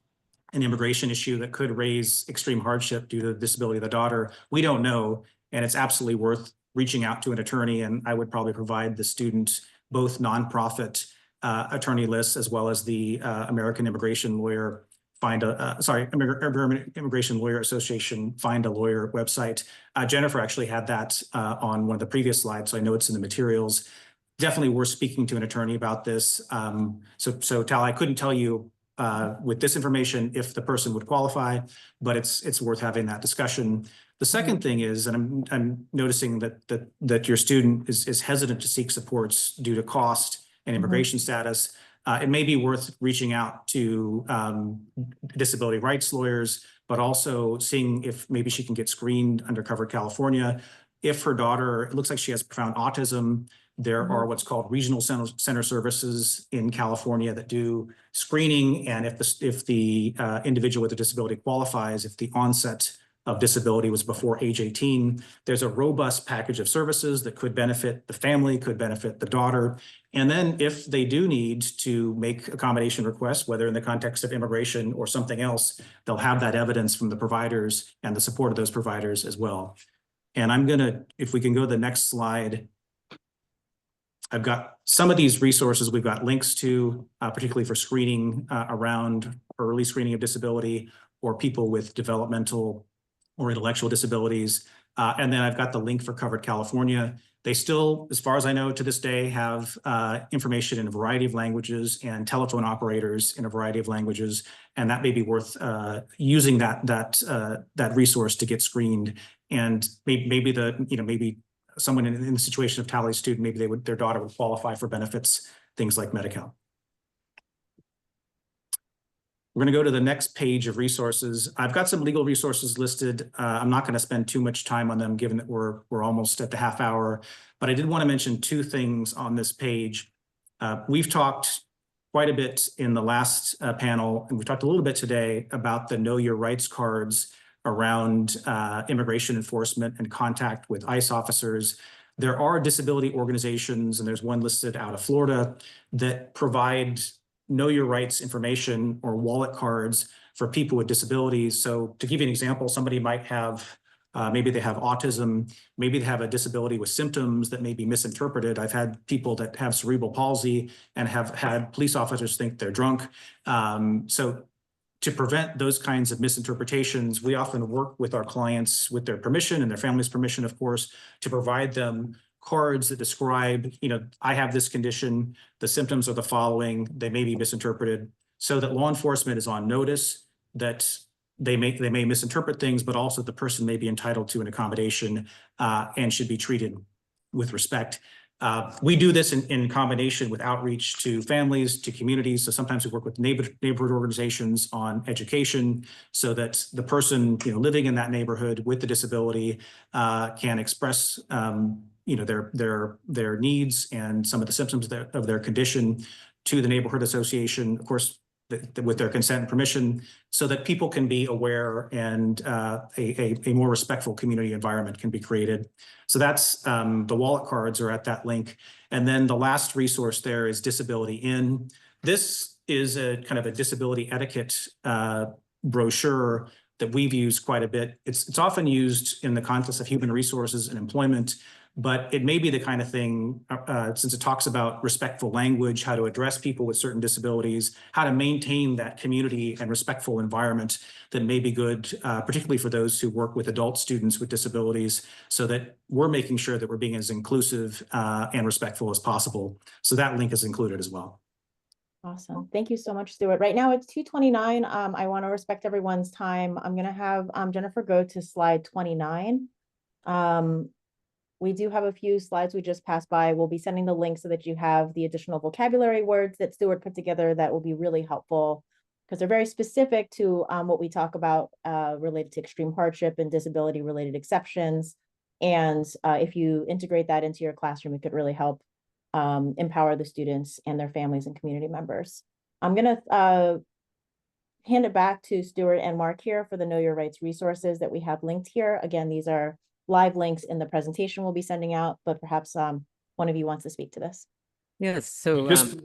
an immigration issue that could raise extreme hardship due to the disability of the daughter. We don't know, and it's absolutely worth reaching out to an attorney, and I would probably provide the student both nonprofit attorney lists as well as the American Immigration Lawyer Immigration Lawyer Association Find a Lawyer website. Jennifer actually had that on one of the previous slides, so I know it's in the materials. Definitely worth speaking to an attorney about this. So Tal, I couldn't tell you with this information if the person would qualify, but it's worth having that discussion. The second thing is, and I'm noticing that your student is hesitant to seek supports due to cost and immigration status. It may be worth reaching out to disability rights lawyers, but also seeing if maybe she can get screened under Covered California. If her daughter, it looks like she has profound autism, there are what's called regional center services in California that do screening. And if the individual with a disability qualifies, if the onset of disability was before age 18, there's a robust package of services that could benefit the family, could benefit the daughter. And then if they do need to make accommodation requests, whether in the context of immigration or something else, they'll have that evidence from the providers and the support of those providers as well. And if we can go to the next slide, I've got some of these resources we've got links to, particularly for screening around early screening of disability or people with developmental or intellectual disabilities. And then I've got the link for Covered California. They still, as far as I know to this day, have information in a variety of languages and telephone operators in a variety of languages. And that may be worth using that resource to get screened. And maybe someone in the situation of Tally's student, maybe their daughter would qualify for benefits, things like Medi-Cal. We're going to go to the next page of resources. I've got some legal resources listed. I'm not going to spend too much time on them, given that we're almost at the half hour. But I did want to mention two things on this page. We've talked quite a bit in the last panel, and we've talked a little bit today about the Know Your Rights cards around immigration enforcement and contact with ICE officers. There are disability organizations, and there's one listed out of Florida, that provide Know Your Rights information or wallet cards for people with disabilities. So to give you an example, somebody might have, maybe they have autism, maybe they have a disability with symptoms that may be misinterpreted. I've had people that have cerebral palsy and have had police officers think they're drunk. So to prevent those kinds of misinterpretations, we often work with our clients with their permission and their family's permission, of course, to provide them cards that describe, I have this condition, the symptoms are the following, they may be misinterpreted, so that law enforcement is on notice that they may misinterpret things, but also the person may be entitled to an accommodation and should be treated with respect. We do this in combination with outreach to families, to communities. So sometimes we work with neighborhood organizations on education so that the person living in that neighborhood with the disability can express their needs and some of the symptoms of their condition to the neighborhood association, of course, with their consent and permission, so that people can be aware and a more respectful community environment can be created. So that's the wallet cards are at that link. And then the last resource there is Disability In. This is a kind of a disability etiquette brochure that we've used quite a bit. It's often used in the context of human resources and employment, but it may be the kind of thing, since it talks about respectful language, how to address people with certain disabilities, how to maintain that community and respectful environment, that may be good, particularly for those who work with adult students with disabilities, so that we're making sure that we're being as inclusive and respectful as possible. So that link is included as well. Awesome. Thank you so much, Stuart. Right now it's 2:29. I want to respect everyone's time. I'm going to have Jennifer go to slide 29. We do have a few slides we just passed by. We'll be sending the link so that you have the additional vocabulary words that Stuart put together that will be really helpful because they're very specific to what we talk about related to extreme hardship and disability related exceptions. And if you integrate that into your classroom, it could really help empower the students and their families and community members. I'm going to hand it back to Stuart and Mark here for the Know Your Rights resources that we have linked here. Again, these are live links in the presentation we'll be sending out, but perhaps one of you wants to speak to this. Yes, so just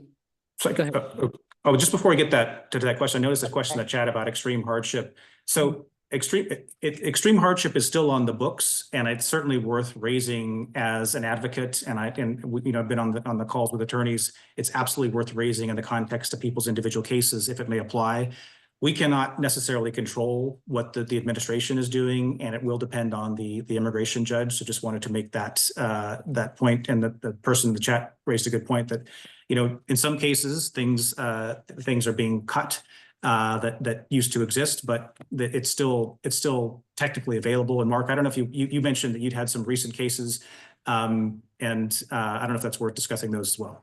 before we get to that question, I noticed a question in the Okay. chat about extreme hardship. So extreme hardship is still on the books, and it's certainly worth raising as an advocate. And I've been on the calls with attorneys. It's absolutely worth raising in the context of people's individual cases if it may apply. We cannot necessarily control what the administration is doing, and it will depend on the immigration judge. So just wanted to make that point. And the person in the chat raised a good point that, in some cases things are being cut that used to exist, but it's still technically available. And Mark, I don't know if you mentioned that you'd had some recent cases, and I don't know if that's worth discussing those as well.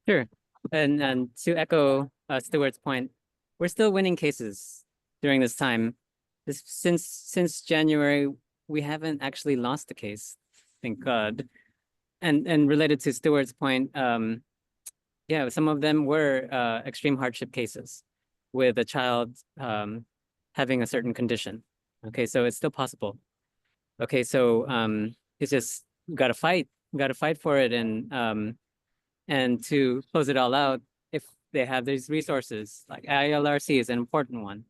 sure. And to echo Stuart's point, we're still winning cases during this time. Since January, we haven't actually lost a case, thank God. And related to Stuart's point, yeah, some of them were extreme hardship cases with a child having a certain condition. Okay, so it's still possible. Okay, so it's just we gotta fight for it, and to close it all out, if they have these resources, like ILRC is an important one.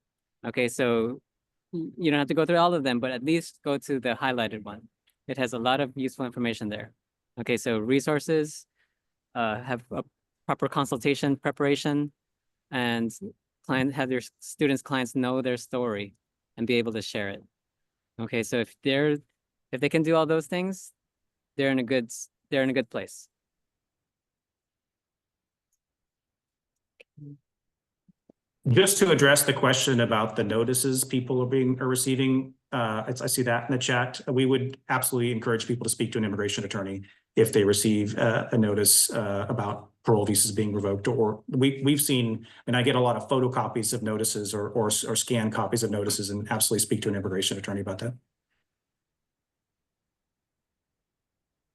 Okay, so you don't have to go through all of them, but at least go to the highlighted one. It has a lot of useful information there. Okay, so resources, have a proper consultation preparation, and have their clients know their story and be able to share it. Okay, so if they can do all those things, they're in a good place. Just to address the question about the notices people are receiving, I see that in the chat. We would absolutely encourage people to speak to an immigration attorney if they receive a notice about parole visas being revoked, or we've seen, and I get a lot of photocopies of notices or scanned copies of notices, and absolutely speak to an immigration attorney about that.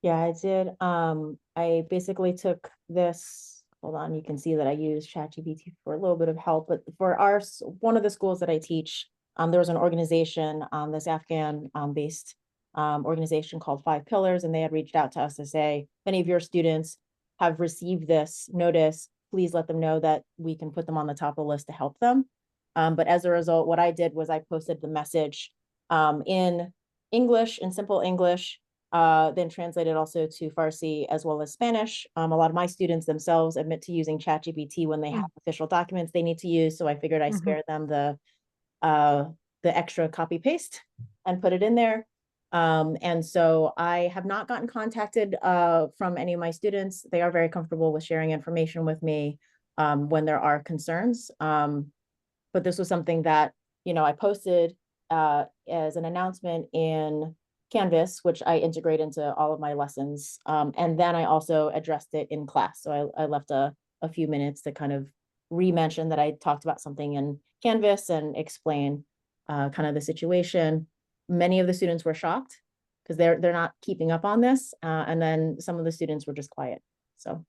Yeah, I did. I basically took this, hold on, you can see that I use ChatGPT for a little bit of help, but for one of the schools that I teach, there was an organization, this Afghan based organization called 5 Pillars, and they had reached out to us to say, if any of your students have received this notice, please let them know that we can put them on the top of the list to help them. But as a result, what I did was I posted the message in English, in simple English, then translated also to Farsi as well as Spanish. A lot of my students themselves admit to using ChatGPT when they have official documents they need to use. So I figured I'd spare them the extra copy paste and put it in there. And so I have not gotten contacted from any of my students. They are very comfortable with sharing information with me when there are concerns. But this was something that, I posted as an announcement in Canvas, which I integrate into all of my lessons. And then I also addressed it in class. So I left a few minutes to kind of re-mention that I talked about something in Canvas and explain kind of the situation. Many of the students were shocked because they're not keeping up on this. And then some of the students were just quiet. So.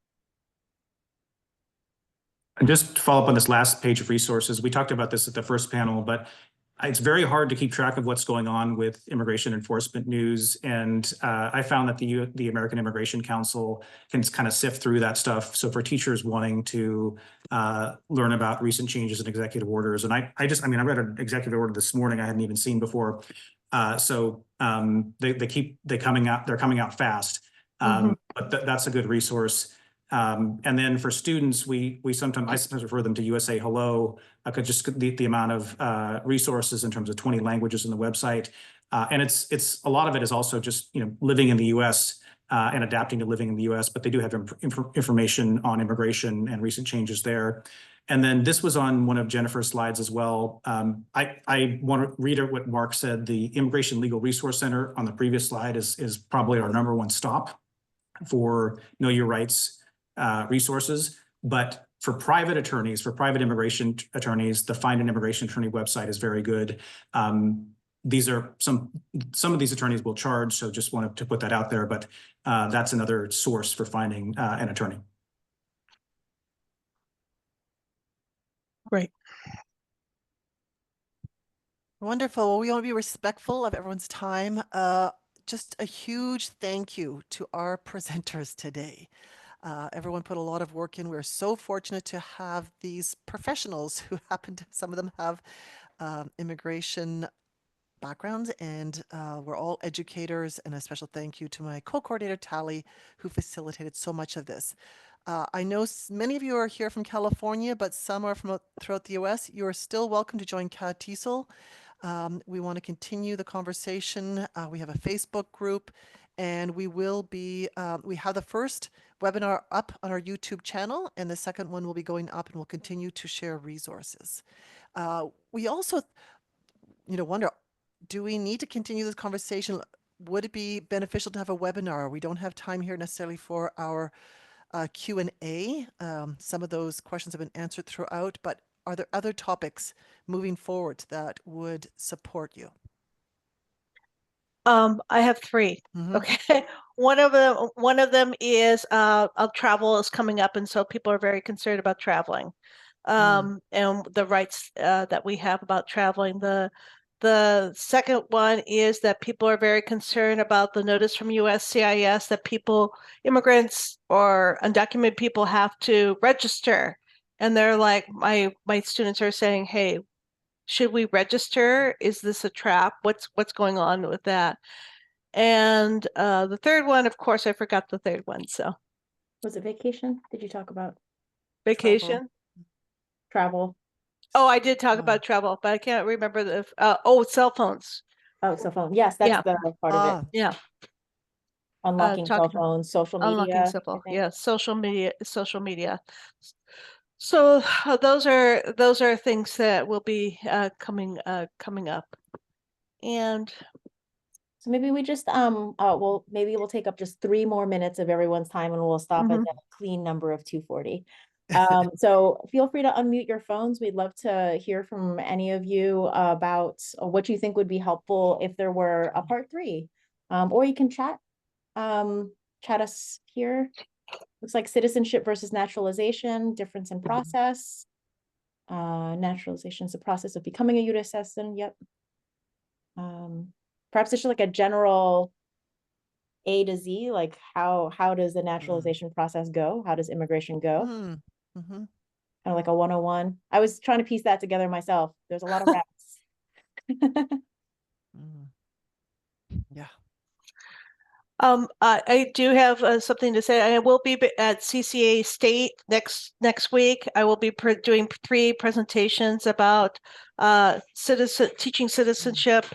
And just to follow up on this last page of resources, we talked about this at the first panel, but it's very hard to keep track of what's going on with immigration enforcement news. And I found that the American Immigration Council can kind of sift through that stuff. So for teachers wanting to learn about recent changes in executive orders, and I read an executive order this morning I hadn't even seen before. They're coming out fast. But that's a good resource. And then for students, I sometimes refer them to USA Hello, just the amount of resources in terms of 20 languages in the website. And it's a lot of it is also just, living in the US and adapting to living in the US, but they do have information on immigration and recent changes there. And then this was on one of Jennifer's slides as well. I want to read what Mark said. The Immigration Legal Resource Center on the previous slide is probably our #1 stop for Know Your Rights resources. But for private attorneys, for private immigration attorneys, the Find an Immigration Attorney website is very good. These are some of these attorneys will charge, so just wanted to put that out there, but that's another source for finding an attorney. Great. Wonderful. Well, we want to be respectful of everyone's time. Just a huge thank you to our presenters today. Everyone put a lot of work in. We're so fortunate to have these professionals who some of them have immigration backgrounds, and we're all educators. And a special thank you to my co-coordinator, Tally, who facilitated so much of this. I know many of you are here from California, but some are from throughout the US. You are still welcome to join KYR TESOL. We want to continue the conversation. We have a Facebook group, and we have the first webinar up on our YouTube channel, and the second one will be going up, and we'll continue to share resources. We also, wonder, do we need to continue this conversation? Would it be beneficial to have a webinar? We don't have time here necessarily for our Q&A. Some of those questions have been answered throughout, but are there other topics moving forward that would support you? I have 3. Okay. One of them is travel is coming up, and so people are very concerned about traveling. And the rights that we have about traveling. The second one is that people are very concerned about the notice from USCIS that immigrants or undocumented people have to register. And they're like, my students are saying, hey, should we register? Is this a trap? What's going on with that? And the third one, of course, I forgot the third one. So Was it vacation? Did you talk about vacation? Travel? Oh, I did talk about travel, but I can't remember the cell phones. Oh, cell phone. Yes, that's the part of it. Yeah. Unlocking cell phones, social media. Yeah, social media. So those are things that will be coming up. And So maybe we just, well, maybe we'll take up just 3 more minutes of everyone's time and we'll stop at Mhm. a clean number of 2:40. So feel free to unmute your phones. We'd love to hear from any of you about what you think would be helpful if there were a part 3. Or you can chat us here. Looks like citizenship versus naturalization, difference in process. Naturalization is the process of becoming a U.S. citizen. Yep. Perhaps it's just like a general A to Z, like how does the naturalization process go? How does immigration go? Mm, mhm. Kind of like a 101. I was trying to piece that together myself. There's a lot of reps. Mm. Yeah. I do have something to say. I will be at CCA State next week. I will be doing 3 presentations about teaching citizenship.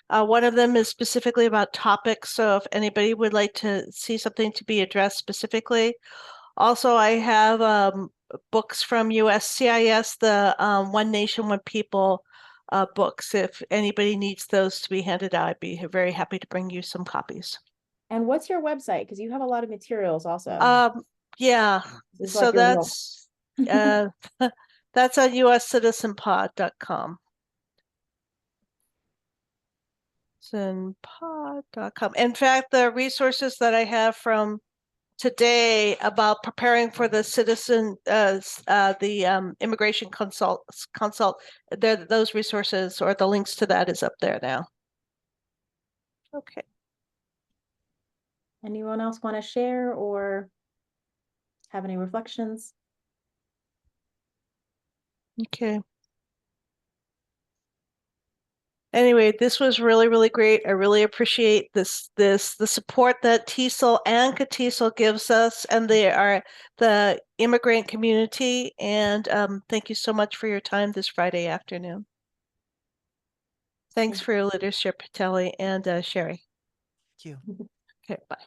One of them is specifically about topics. So if anybody would like to see something to be addressed specifically. Also, I have books from USCIS, the One Nation, One People books. If anybody needs those to be handed out, I'd be very happy to bring you some copies. And what's your website? Because you have a lot of materials also. Yeah, This is so like your real- that's that's on uscitizenpod.com. Citizenpod.com. In fact, the resources that I have from today about preparing for the immigration consult, those resources or the links to that is up there now. Okay. Anyone else want to share or have any reflections? Okay. Anyway, this was really, really great. I really appreciate the support that TESOL and KTESOL gives us, and they are the immigrant community. And thank you so much for your time this Friday afternoon. Thanks for your leadership, Telly and Sherry. Thank you. Okay, bye.